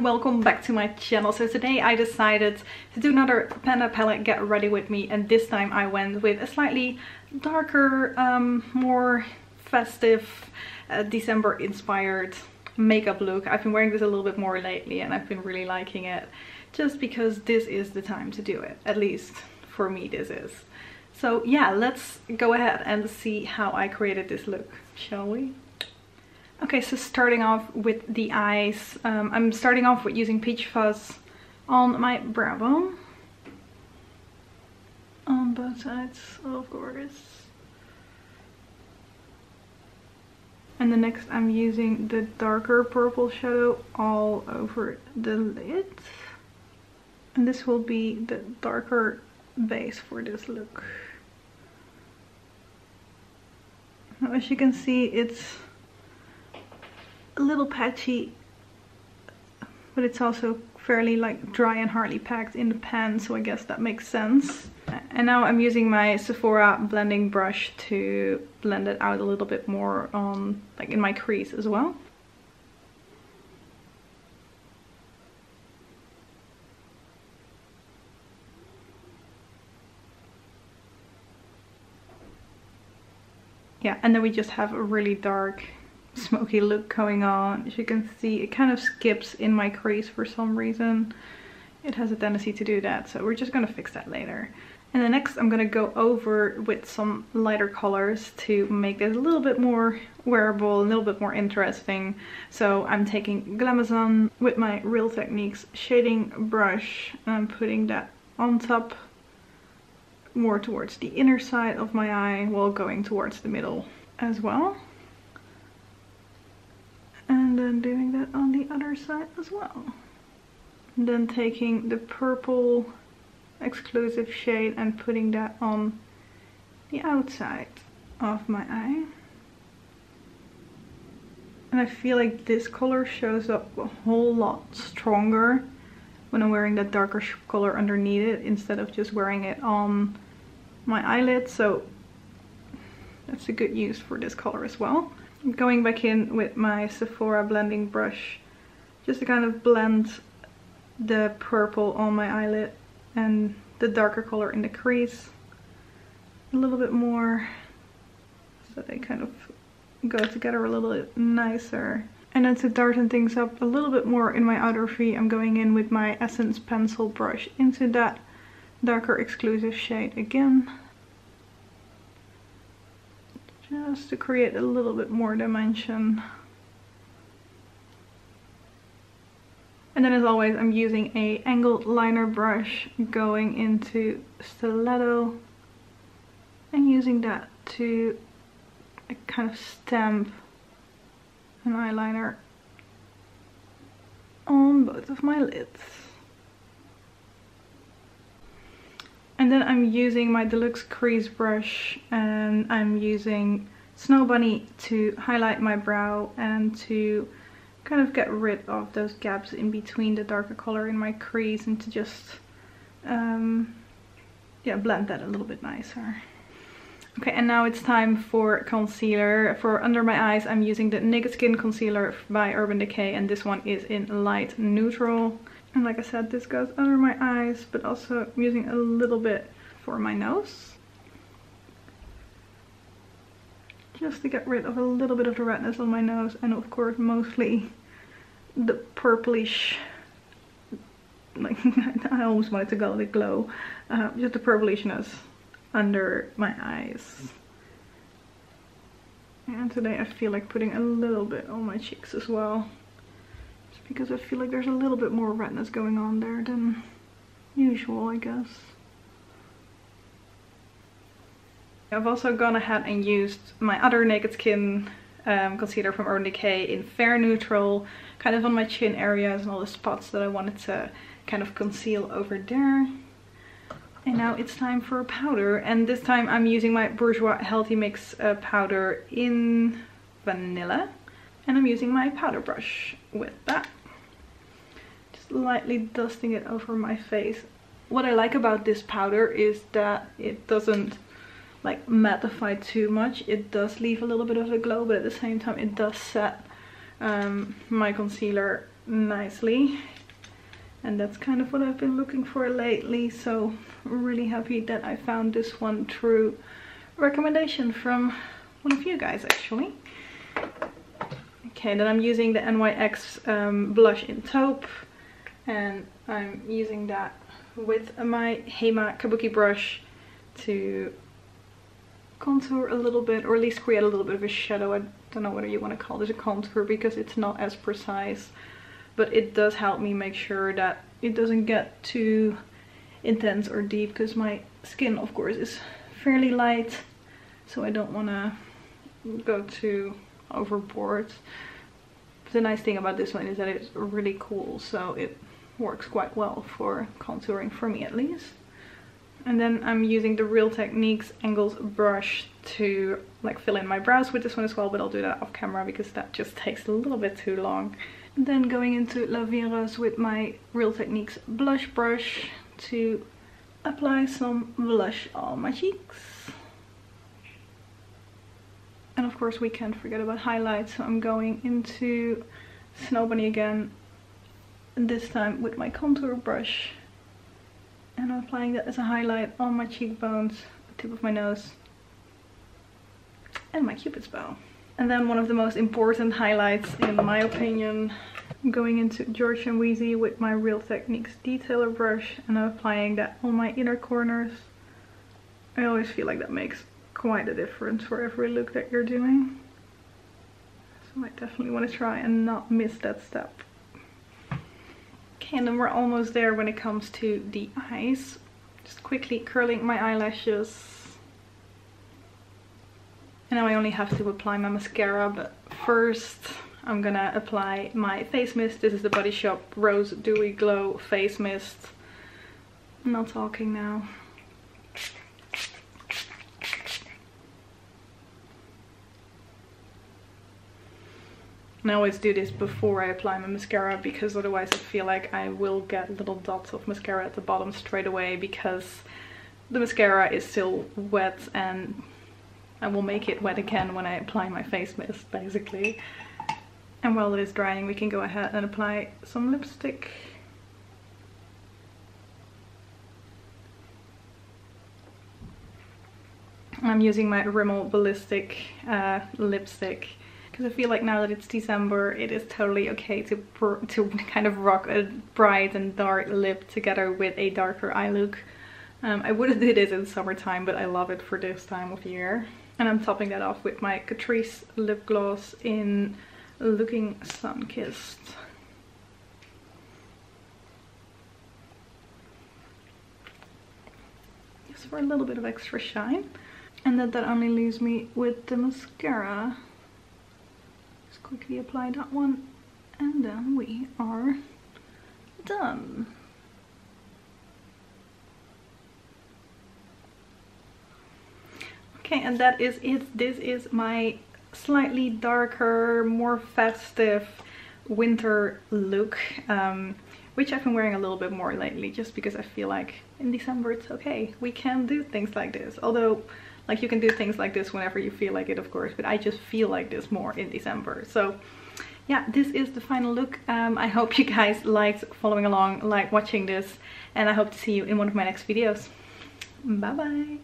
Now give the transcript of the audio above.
everyone, welcome back to my channel. So today I decided to do another Pan That Palette Get Ready With Me, and this time I went with a slightly darker, more festive, December inspired makeup look. I've been wearing this a little bit more lately and I've been really liking it just because this is the time to do it. At least for me this is. So yeah, let's go ahead and see how I created this look, shall we? Okay, so starting off with the eyes, I'm starting off with using Peach Fuzz on my brow bone. On both sides, of course. And then next I'm using the darker purple shadow all over the lid. And this will be the darker base for this look. Now, as you can see, it's a little patchy, but it's also fairly like dry and hardly packed in the pan, so I guess that makes sense. And now I'm using my Sephora blending brush to blend it out a little bit more on, like, in my crease as well. Yeah, and then we just have a really dark smoky look going on. As you can see, it kind of skips in my crease for some reason. It has a tendency to do that, so we're just gonna fix that later. And then next I'm gonna go over with some lighter colors to make it a little bit more wearable, a little bit more interesting. So I'm taking Glamazon with my Real Techniques shading brush and I'm putting that on top, more towards the inner side of my eye while going towards the middle as well. And then doing that on the other side as well. And then taking the purple exclusive shade and putting that on the outside of my eye. And I feel like this color shows up a whole lot stronger when I'm wearing that darker color underneath it instead of just wearing it on my eyelid, so that's a good use for this color as well. I'm going back in with my Sephora blending brush just to kind of blend the purple on my eyelid and the darker color in the crease a little bit more so they kind of go together a little bit nicer. And then to darken things up a little bit more in my outer V, I'm going in with my Essence pencil brush into that darker exclusive shade again. Just to create a little bit more dimension. And then as always, I'm using a angled liner brush going into Stiletto and using that to kind of stamp an eyeliner on both of my lids. And then I'm using my Deluxe crease brush and I'm using Snow Bunny to highlight my brow and to kind of get rid of those gaps in between the darker color in my crease and to just yeah, blend that a little bit nicer. Okay, and now it's time for concealer. For under my eyes, I'm using the Naked Skin concealer by Urban Decay, and this one is in light neutral. And like I said, this goes under my eyes, but also I'm using a little bit for my nose. Just to get rid of a little bit of the redness on my nose, and of course mostly the purplish, like I almost wanted to call it glow, just the purplishness under my eyes. And today I feel like putting a little bit on my cheeks as well, just because I feel like there's a little bit more redness going on there than usual, I guess. I've also gone ahead and used my other Naked Skin concealer from Urban Decay in Fair Neutral, kind of on my chin areas and all the spots that I wanted to kind of conceal over there. And now it's time for a powder, and this time I'm using my Bourjois Healthy Mix powder in Vanilla, and I'm using my powder brush with that. Just lightly dusting it over my face. What I like about this powder is that it doesn't like mattify too much. It does leave a little bit of a glow, but at the same time it does set my concealer nicely. And that's kind of what I've been looking for lately, so I'm really happy that I found this one through recommendation from one of you guys actually. Okay, then I'm using the NYX blush in Taupe, and I'm using that with my Hema Kabuki brush to contour a little bit, or at least create a little bit of a shadow. I don't know whether you want to call this a contour because it's not as precise, but it does help me make sure that it doesn't get too intense or deep, because my skin of course is fairly light, so I don't want to go too overboard. But the nice thing about this one is that it's really cool, so it works quite well for contouring, for me at least. And then I'm using the Real Techniques Angles brush to like fill in my brows with this one as well, but I'll do that off camera because that just takes a little bit too long. And then going into La Vie Rose with my Real Techniques blush brush to apply some blush on my cheeks. And of course we can't forget about highlights, so I'm going into Snow Bunny again, and this time with my contour brush. And I'm applying that as a highlight on my cheekbones, the tip of my nose, and my cupid's bow. And then one of the most important highlights in my opinion, going into George & Weezy with my Real Techniques detailer brush, and I'm applying that on my inner corners. I always feel like that makes quite a difference for every look that you're doing. So I definitely want to try and not miss that step. Okay, and then we're almost there when it comes to the eyes. Just quickly curling my eyelashes. And now I only have to apply my mascara, but first I'm gonna apply my face mist. This is the Body Shop Rose Dewy Glow Face Mist. I'm not talking now. And I always do this before I apply my mascara, because otherwise I feel like I will get little dots of mascara at the bottom straight away, because the mascara is still wet and I will make it wet again when I apply my face mist basically. And while it is drying we can go ahead and apply some lipstick. I'm using my Rimmel Balistic lipstick, because I feel like now that it's December, it is totally okay to kind of rock a bright and dark lip together with a darker eye look. I wouldn't do this in summertime, but I love it for this time of year. And I'm topping that off with my Catrice lip gloss in Looking Sunkissed. Just for a little bit of extra shine. And then that only leaves me with the mascara. Just quickly apply that one, and then we are done. Okay, and that is it. This is my slightly darker, more festive winter look, which I've been wearing a little bit more lately, just because I feel like in December it's okay. We can do things like this, although like you can do things like this whenever you feel like it, of course, but I just feel like this more in December. So yeah, this is the final look. I hope you guys liked following along, liked watching this, and I hope to see you in one of my next videos. Bye bye.